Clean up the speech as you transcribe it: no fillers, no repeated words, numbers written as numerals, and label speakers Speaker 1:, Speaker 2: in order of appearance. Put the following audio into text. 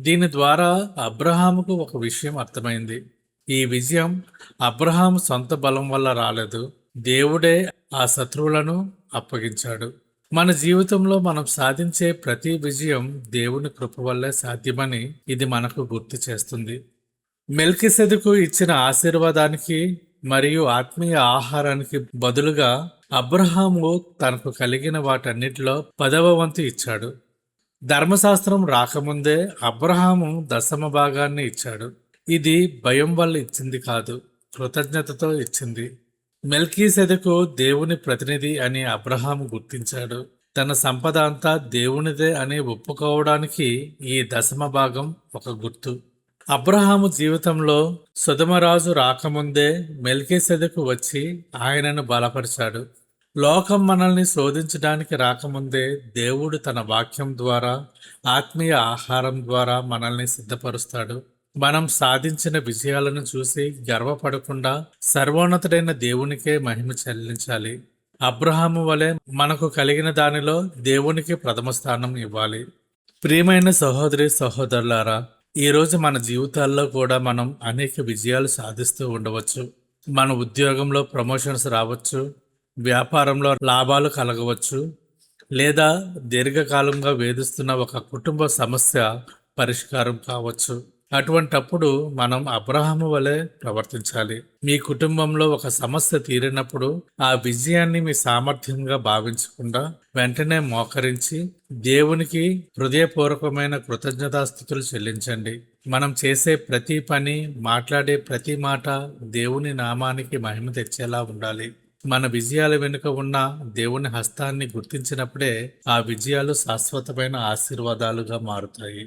Speaker 1: దీని ద్వారా అబ్రహాముకు ఒక విషయం అర్థమైంది. ఈ విజయం అబ్రహాము సొంత బలం వల్ల రాలేదు. దేవుడే ఆ శత్రువులను అప్పగించాడు. మన జీవితంలో మనం సాధించే ప్రతి విజయం దేవుని కృప వల్లే సాధ్యమని ఇది మనకు గుర్తు చేస్తుంది. మెల్కిసెదెకు ఇచ్చిన ఆశీర్వాదానికి మరియు ఆత్మీయ ఆహారానికి బదులుగా అబ్రహాము తనకు కలిగిన వాటన్నిటిలో 10వ వంతు ఇచ్చాడు. ధర్మశాస్త్రం రాకముందే అబ్రహాము దశమ భాగాన్ని ఇచ్చాడు. ఇది భయం వల్ల ఇచ్చింది కాదు, కృతజ్ఞతతో ఇచ్చింది. మెల్కీసెదెకు దేవుని ప్రతినిధి అని అబ్రహాము గుర్తించాడు. తన సంపద అంతా దేవునిదే అని ఒప్పుకోవడానికి ఈ దశమ భాగం ఒక గుర్తు. అబ్రహాము జీవితంలో సొదొమరాజు రాకముందే మెల్కీసెదెకు వచ్చి ఆయనను బలపరిచాడు. లోకం మనల్ని శోధించడానికి రాకముందే దేవుడు తన వాక్యం ద్వారా, ఆత్మీయ ఆహారం ద్వారా మనల్ని సిద్ధపరుస్తాడు. మనం సాధించిన విజయాలను చూసి గర్వపడకుండా సర్వోన్నతుడైన దేవునికే మహిమ చెల్లించాలి. అబ్రహాము వలె మనకు కలిగిన దానిలో దేవునికి ప్రథమ స్థానం ఇవ్వాలి. ప్రియమైన సహోదరి సహోదరులారా, ఈరోజు మన జీవితాల్లో కూడా మనం అనేక విజయాలు సాధిస్తూ ఉండవచ్చు. మన ఉద్యోగంలో ప్రమోషన్స్ రావచ్చు, వ్యాపారంలో లాభాలు కలగవచ్చు, లేదా దీర్ఘకాలంగా వేధిస్తున్న ఒక కుటుంబ సమస్య పరిష్కారం కావచ్చు. అటువంటప్పుడు మనం అబ్రహాము వలె ప్రవర్తించాలి. మీ కుటుంబంలో ఒక సమస్య తీరినప్పుడు ఆ విజయాన్ని మీ సామర్థ్యంగా భావించకుండా వెంటనే మోకరించి దేవునికి హృదయపూర్వకమైన కృతజ్ఞతాస్థుతులు చెల్లించండి. మనం చేసే ప్రతి పని, మాట్లాడే ప్రతి మాట దేవుని నామానికి మహిమ తెచ్చేలా ఉండాలి. మన విజయాల వెనుక ఉన్న దేవుని హస్తాన్ని గుర్తించినప్పుడే ఆ విజయాలు శాశ్వతమైన ఆశీర్వాదాలుగా మారుతాయి.